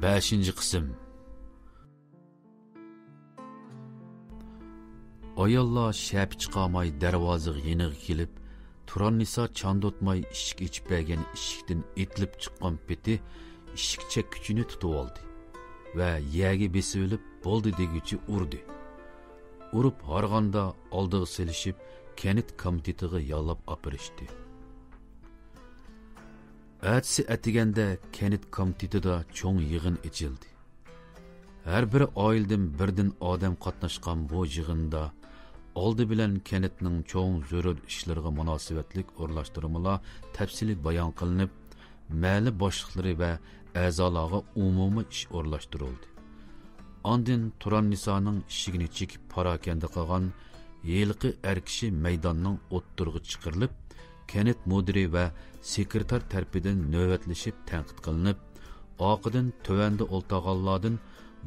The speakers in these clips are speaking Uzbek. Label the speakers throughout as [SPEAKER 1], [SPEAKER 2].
[SPEAKER 1] 5. qism. Ayollar şəp çıxamay darvozə yeniği kelib, Turan Nisa çandotmay ishik içib bergan ishikdan etilib chiqqan peti ishik chekküchini tutib oldi va yerga besib olib bo'ldi deguchi urdi. Urib harganda oldiga selishib, kanit komitetiga yollab apirishdi. Әтісі әтігенде кәнет комитетіда чоң йығын ечілді. Әр бір айылдың бірден адам қатнашқан bu yığında oldi bilen kənetinin çoğun zörür işlerine münasibetlik orlaştırmalar təfsili bayan qılınıb, məli başlıqları və əzalığa umumi iş orlaştırıldı. Andın Turan Nisa'nın işigini çekip parakende qalğan yelqi ərkişi meydanның otturğu çıqırılıb, Kənet müdiri və sekretar tərəfindən növbətləşib tənqid qılınıb, aqıdan tövəndə oltağallardan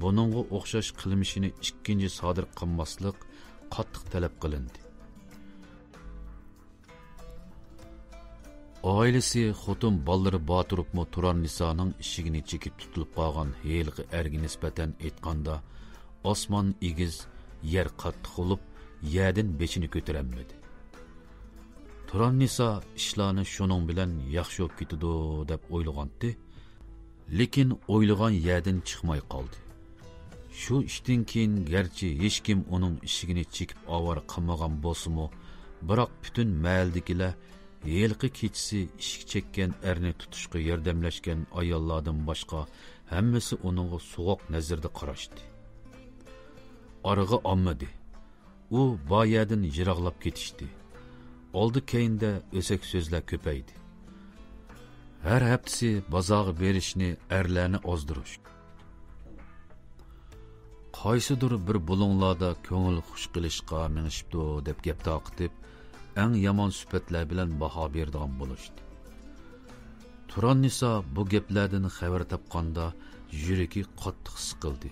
[SPEAKER 1] bununğa oxşaş qılmışını ikinci sadır qılmaslıq qattiq tələb qılındı. Ailesi xotun balları batırıbmı Turan Nisa'nın işigini çekip tutulub qalğan heyliqi ərgi nisbətən etqanda, osman igiz, yer qattiq olub, yerdən beçini götürənmədi. Turan Nisa işlarni şunun bilen yaxşı olub ketidi deb o'ylagandı, lekin o'ylagan yerdan chiqmay qoldi. Shu ishdan keyin garchi hech kim uning ishigini chekib avara qilmagan bo'lsa-mu, biroq butun mahaldagilar yilqi kechisi ishik chekkan erni tutishga yordamlashgan ayollardan boshqa hammasi uningga sovuq nazarda qarashdi. Arığı olmadi. U boyadan yiroqlab ketishdi. Oldu keyinde ösek sözler köpeydi. Her hepsi bazağı berişini erlerini ozdurur. Qaysidir bir bulunlarda köngül xush qilishqa minishibdi deb gap taqitib, eng yomon süpetler bilen baho berdigan bo'lishdi. Turan Nisa bu gaplardan xabar topganda yuragi qattiq siqildi.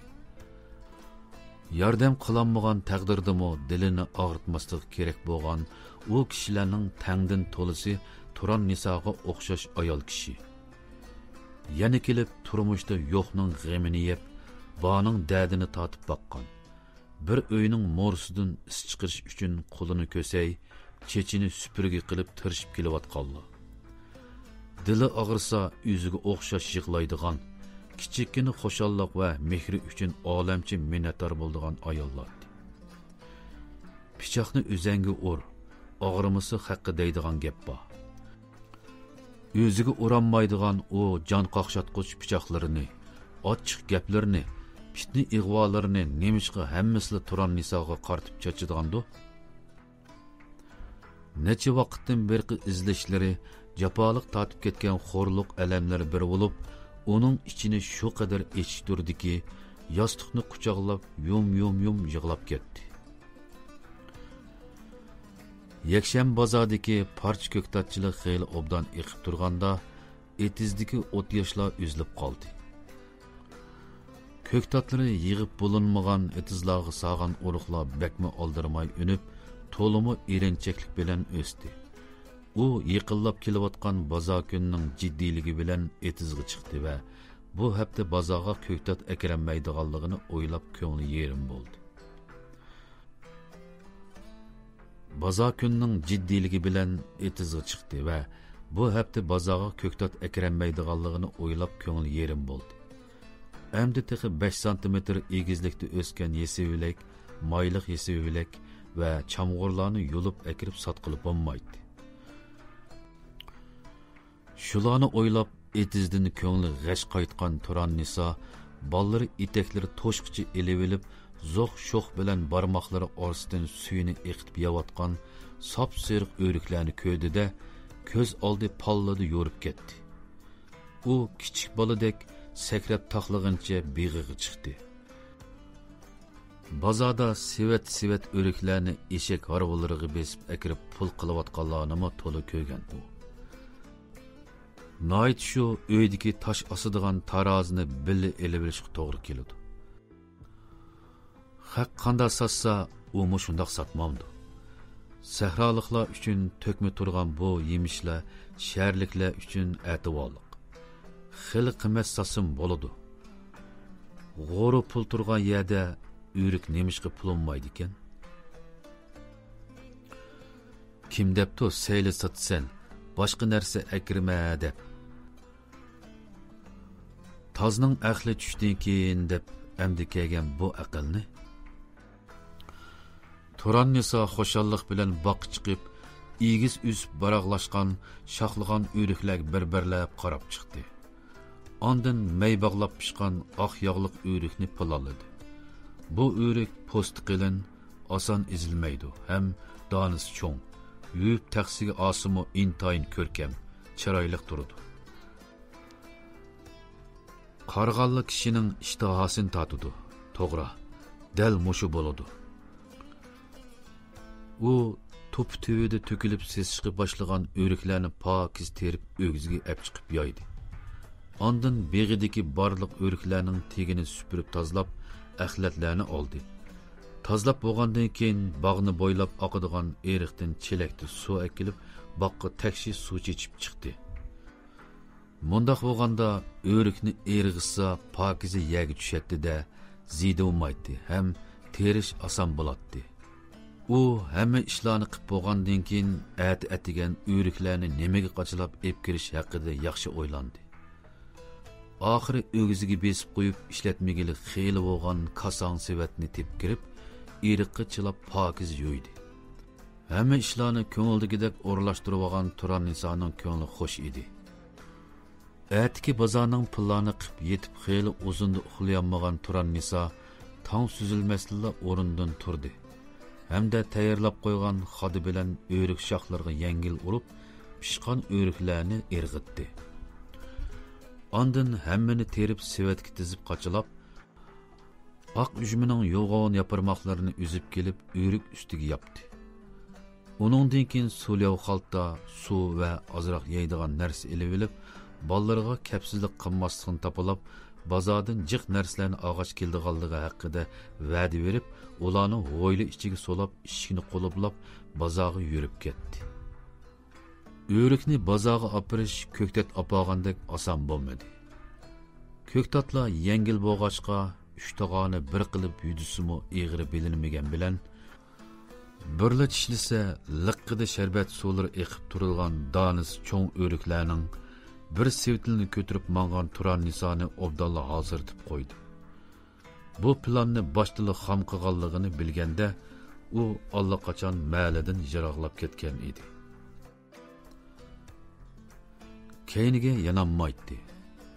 [SPEAKER 1] Yordam qilinmagan taqdirdimi dilini og'ritmaslik kerak bo'lgan u kishilarning tangdin to'lisi Turan Nisoga o'xshash ayol kishi. Yana kelib turmushda yo'qning g'amini yeb, borning dardini tatib baqqan. Bir uyning mo'rsidan is chiqarish uchun qo'lini ko'say, chechini supurgi qilib tirishib kelayotganlar. Dili og'risa yuziga o'xshash yig'laydigan, kichikini xo'shallik va mehri uchun olamchi minnatdor bo'ladigan ayollar. Pichoqni o'zangi ur, og'rimisi haqqi deydigan gap bor. O'ziga uranmaydigan o jon qaqshatqich pichoqlarini, ochiq gaplarini, fitni ig'volarini nemishqa hammasi Turan Nisoga qartib chachadigandu. Necha vaqtdan beri izlashlari, jafoliq tatib ketgan xo'rliq alamlari bir bo'lib, onun içini şu kadar eşittirdi ki, yastıqni quchoqlab yum yig'lab ketdi. Yakshan bozordagi parcha ko'ktatchilik xeyli obdan eqib turganda, etizdagi o't yoshlar üzülüp qoldi. Ko'ktatlari yig'ib bo'linmagan etizlarga sağan uruqlar bakma oldirmay unib, to'limi erinchaklik bilan o'sdi. U yıqillab kelayotgan baza kunning jiddiyligi bilan etizga chiqdi va bu hafta bazaga ko'ktat akranmaydiganligini o'ylab ko'ngli yerim bo'ldi. Baza kunning jiddiyligi bilan etizga chiqdi va bu hafta bazaga ko'ktat akranmaydiganligini o'ylab ko'ngli yerim bo'ldi. Endi texi 5 sm egizlikda o'sgan yesivilak, mayliq yesivilak va chamg'urlarni yulib akirib sotqilib bo'lmaydi. Şularni o'ylab etizdan ko'ngli g'ash qaytgan Turan Nisa ballari iteklari to'shqichi elevilib, zo'q sho'x bilan barmoqlari orasidan suyini eqitib yeyotgan sap-seriq o'riklarni ko'rdida ko'z oldi pallada yo'rib ketdi. U kichik boladek sakrab taqlagancha beg'iga chiqdi. Bozorda sevat o'riklarni eshak harvolariga besib akirib pul qilayotganlarni to'la ko'rgan u. Nait şu öydeki taş asıdığan tarazını billi elebilişki doğru kelidi. Haq qanda satsa, umu şundaq satmamdı. Səhralıqlar üçün tökmü turgan bu yemişlər, şəhərliklər üçün ətivalıq. Xili qimət sasım boludu. g'o'ri pul turgan yerda o'rik nemishqa pulunmaydi ekan? Kim debdi seyli satsan, boshqa narsa akirma deb. Tozning aqli tushdan keyin deb amdi kelgan bu aqlni. Turan Nisa xo'shallik bilan boq chiqib, igiz üsüp baraqlashgan, shoxlagan o'riklar bir-birlab qarab chiqdi. Ondan may bog'lab pishgan oq yog'liq o'rikni pulaladı. Bu o'rik po'sti qilin, oson ezilmaydi, ham donisi cho'ng. Yuyib taqsiga osimi intayin ko'rkam, chiroyli turdi. Qarg'alli kishining ishtahasin tatidi. To'g'ri, dal mushu bo'ladi. U to'p tövüde tökülüp sesişqi başlagan örüklerini pakiz terip ögüzge ep çıkıp yaydı. Ondan beğideki barlıq örüklerinin tegini süpürüp tazlap, əxlətlərini aldı. Tazlap boğandan keyin bağını boylap akıdığan eriqdən çelekti su ekilip, baqqı təkşi su çeçip çıktı. Mundaq boğanda örükni eriğissa pakizi yəgi düşetdi de, zide umaydı, hem teriş asan bulatdı. U hamma ishlarni qilib bo'lgandan keyin atigan o'riklarni nimaga qachilab ep kirish haqida yaxshi o'ylandi. Oxiri o'giziga besib qo'yib ishlatmagili xeyli bo'lgan kasang sevatni tepkirib, eriqqa chilab pokiz yo'ydi. Hamma ishlarni ko'ngildagidek o'rlashtirib olgan Turan Nisoning ko'ngli xush edi. Atiki bozorning pullarni qilib yetib xeyli uzunda uxlayolmagan Turan Niso tong suzilmasla o'rnidan turdi. Hamda tayyorlab qo'ygan xodi bilan o'rik shoxlarga yengil urib, pishqan o'riklarni erg'itdi. Ondan hammani terib sevatga tizib qochilab, oq ujmining yo'g'on yaparmoqlarini uzib kelib, o'rik ustiga yopdi. Uningdan keyin so'lyav xalta, suv va ozroq yeydigan narsa ilib olib, bolalarga kapsizlik qilmasligini topilib, bozordan jiq narsalarni og'ach keldiganligi haqida va'da berib, ularni g'o'yli ichiga solab, ishikni qo'liblab, bozorga yurib ketdi. O'rikni bozorga opirish ko'ktat opagandek oson bo'lmadi. Ko'ktatlar yengil bo'lg'achqa, 3 tog'oni bir qilib yudisimi eg'ri bilinmagan bilan birla tishlisa liqqida sharbat suvlari eqib turilgan donis cho'ng o'riklarning bir sevtilini ko'tirib mangan Turan Nisoni obdalla hozirtib qo'ydi. Bu planni boshliq xam qilganligini bilganda, u allaqachon ma'lidan yiroqlab ketgan edi. Keyniga yanammaydi.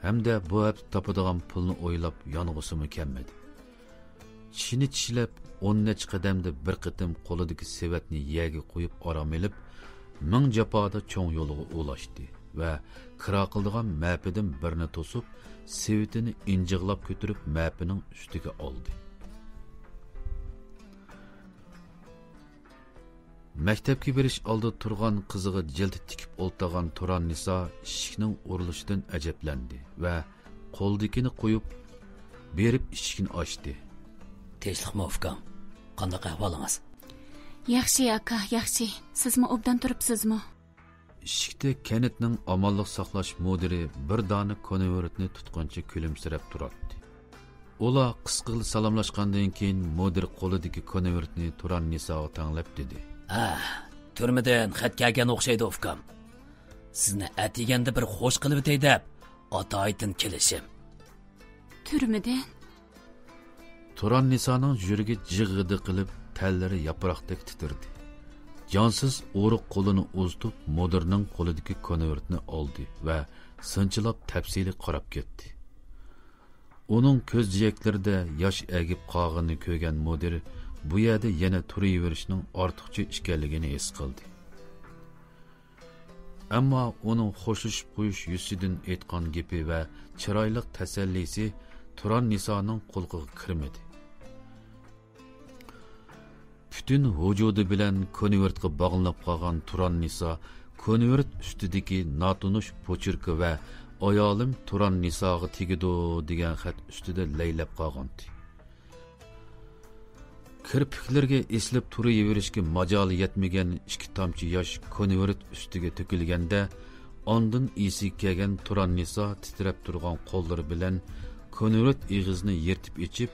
[SPEAKER 1] Hamda bu hep tapadigan pulni o'ylab yong'usimi kelmadi. Tishini tishlab, 10 qadamda bir qitim qo'lidagi sevatni yerga qo'yib orom elib, ming jafoda cho'ng yo'liga ulashdi va kira qildigan mapidan birini to'sib, sevatini injiqlab ko'tirib mapining ustiga oldi. Maktabga berish oldi turgan qiziga jildi tikib o'ltagan Turan Niso ishikning urilishidan ajablandi va qo'ldikini qo'yib berib ishikni ochdi.
[SPEAKER 2] Tinchlikmi ukam? Qanday ahvolingiz?
[SPEAKER 3] Yaxshi aka, yaxshi. Sizmi obdan turibsizmi?
[SPEAKER 1] Ishikda kanitning omonlik saqlash mudiri bir dona konvertni tutqancha kulimsirab turardi. Ular qisqili salomlashgandan keyin mudir qo'lidagi konvertni Turan Nisoga tanglab dedi.
[SPEAKER 2] Turmadan xat kelgan o'xshaydi ukam. Sizni atiganda bir xo'sh qilib o'tay deb, ota-aytin kelishim.
[SPEAKER 3] Turmadan?
[SPEAKER 1] Turan Nisoning yuragi jig'idi qilib, tallari yaproqdek titirdi. Jonsiz o'riq qo'lini uztib, mudirning qo'lidagi konvertni oldi va sinchilab tafsili qarab ketdi. Uning ko'z jiyaklarida yosh agib qog'ini ko'rgan mudir bu yerda yana turaverishning ortiqcha ekanligini his qildi. Ammo uning xo'shishib qo'yish yuzidan aytgan gapi va chiroyli tasallisi Turan Nisoning quloqiga kirmadi. Bütün vücudu bilan konvertga bog'lanib qolgan Turan Niso konvert ustidagi notunush pochirka va ayolim Turan Nisoga tegidu degan xat ustida laylab qolgandi. Kirpiklarga eslib turaverishga majoli yetmagan 2 tomchi yosh konvert ustiga to'kilganda, ondan esi kelgan Turan Niso titrab turgan qo'llari bilan konvert ig'izni yirtib ichib,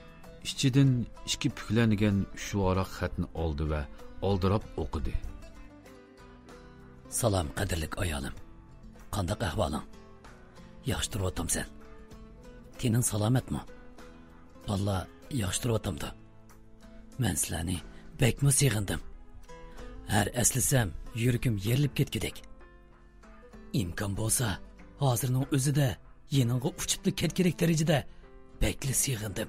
[SPEAKER 1] ichidan ikki puklangan shu varaq xatni oldi va oldirab o'qidi.
[SPEAKER 2] Salom qadrlik ayolim. Qandaq ahvoling? Yaxshi turibsizmi? Tening salomatmi? Valla yaxshi turibamda. Men sizlarni bekmi sig'indim. Har eslasam, yuragim yerilib ketgudek. İmkan bo'lsa, hozirning o'zida yeningga uchibli ketkerak darajada bekli sig'indim.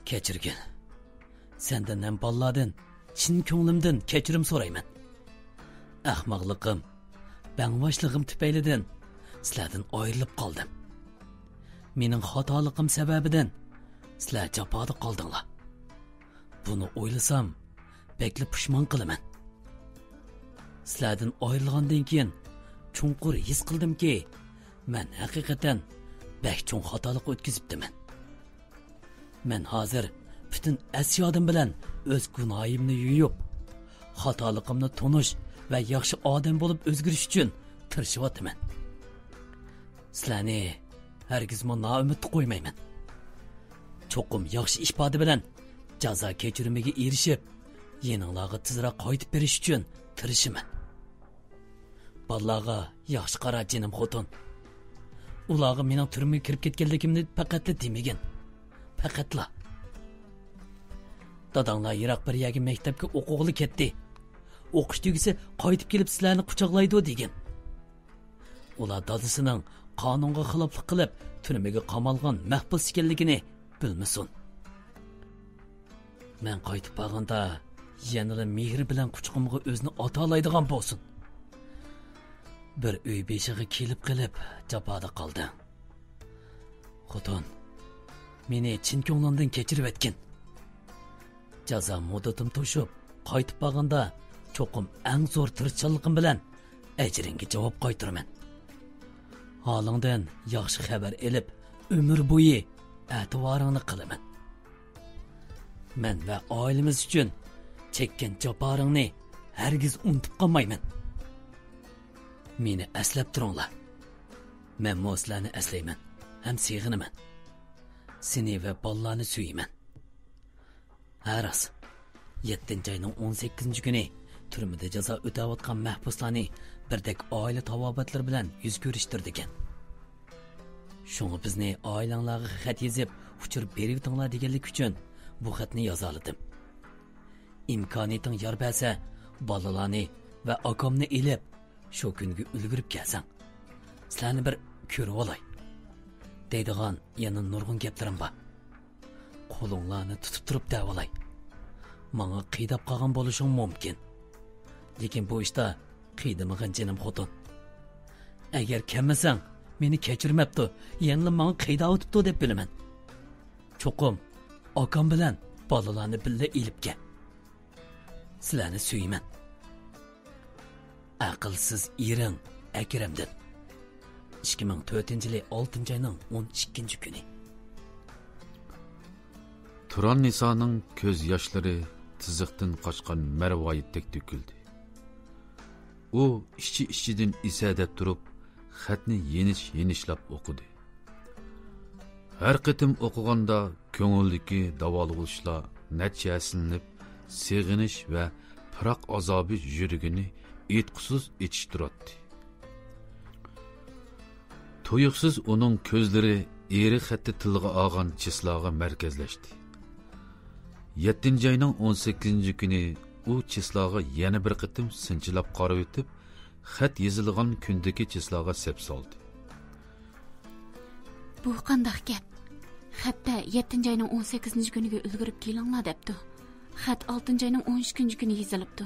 [SPEAKER 2] Kechirgin. Sendan ham ballardan chin ko'nglimdan kechirim so'rayman. Ahmoqligim, bangvoshligim tufaylidan sizlardan ayrilib qoldim. Mening xatoligim sababidan sizlar jafoda qoldinglar. Buni o'ylasam, bekli pushmon qilaman. Sizlardan ayrilgandan keyin chunqur his qildimki, men haqiqatan bek cho'ng xatolik o'tkazibdiman. Men hozir bütün asyodim bilan o'z gunohimni yuyib, xatoligimni tonish va yaxshi odam bo'lib o'zgarish uchun tirishyapman. Sizlarni hargiz noumid qo'ymayman. Cho'qim yaxshi ifoda bilan jazo kechirimiga erishib, yeninglarga tezroq qaytib berish uchun tirishiman. Balaga yaxshi qara jinim xotin. Ularga mening turmaga kirib ketganligimni faqat demagin. Faqatla. Dadanglar yiroq bir yerga maktabga o'qig'ili ketdi. O'qish tugisi qaytib kelib sizlarni quchoqlaydi degan. Ular dadasining qonunga xiloflik qilib turmaga qamalgan mahbus ekanligini bilmasin. Men qaytib borganda yanada mehr bilan quchog'imga o'zini otalaydigan bo'lsin. Bir uy beshiga kelib qilib jafoda qoldi. Xotin, meni chin ko'nglimdan kechirib etgin. Jazo muddatim to'shib, qaytib borganda cho'qim eng zo'r tirishchiligim bilan ajringga javob qaytaraman. Holingdan yaxshi xabar elib, umr bo'yi e'tiboringni qilaman. Men va oilamiz uchun chekkan jaforingni hargiz unutib qolmayman. Meni aslab turinglar. Men sizlarni aslayman, ham sevg'inaman. Seni va bollarni suyman. Haras 7-oyning 18-kuni turmada jazo o'tayotgan mahbuslarni birdek oila tavobatlari bilan yuz ko'rishtirdigan. Shunga bizni oilanglarga xat yozib, uchirib beribdinglar deganlik uchun bu xatni yozaladim. İmkaniyating yor bersa, bolalarni va akamni elib, shu kunga ulgurib kelsang, sizlarni bir ko'rib olay. Deydigan yana nurg'un gaplarim bor. Qo'linglarni tutib turib davolay. Menga qiydab qolgan bo'lishing mumkin. Lekin bu ishda qiydamagan jinim xotin. Agar kelmasang, meni kechirmabdi, yana menga qiyda o'tibdi deb bilaman. Cho'qim akam bilan bolalarni birga elib kel. Sizlarni suyman. Aqlsiz erim Akramdan. 2004-yil 6-oyning 12-kuni.
[SPEAKER 1] Turan Nisaning ko'z yoshlari tiziqdan qochgan marvoyitdek to'kildi. U ichidan isadab turib, xatni yenishlab o'qidi. Har qitim o'qiganda ko'ngildagi davolg'ishlar natijasilanib, seg'inish va firoq azobi yuragini etqusiz etishtiradi. To'yiqsiz uning ko'zlari eri xatti tilga olgan chislog'iga markazlashdi. 7-oyning 18-kuni u chislog'iga yana bir qitim sinchilab qarab o'tib, xat yozilgan kundagi chislog'iga sep soldi.
[SPEAKER 3] Bu qanday gap? Xatda 7-oyning 18-kuniga ulgurib kelinglar debdi. Xat 6-oyning 13-kuni yozilibdi.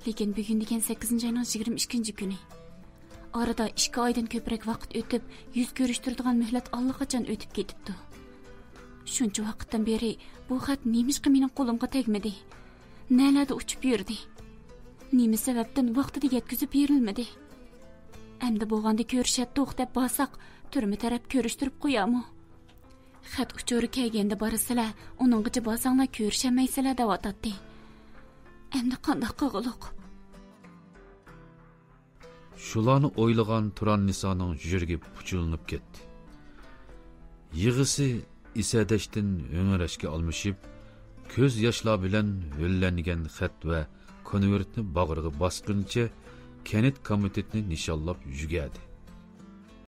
[SPEAKER 3] Lekin bugun degan 8-oyning 22-kuni. Arada 2 oydan ko'proq vaqt o'tib, yuz ko'rishtiradigan muhlat allaqachon o'tib ketibdi. Shuncha vaqtdan beri bu xat nemishqa mening qo'limga tegmadi. Nalarda uchib yurdi. Nima sababdan vaqtida yetkazib berilmadi? Endi bo'lganda ko'rishatdiq deb borsak, turma taraf ko'rishtirib qo'yamo. Xat uchuri kelganda borsizlar, uninggacha borsanglar ko'rishamaysilar deb o'tadi. Endi qanday qilg'iliq?
[SPEAKER 1] Shularni o'ylagan Turan Nisaning yuragi puchilib ketdi. Yig'isi isadashdan ho'ngrashga almashib, ko'z yoshlar bilan ho'llangan xat va konvertni bag'riga bosqincha kanit komitetni nishonlab yugadi.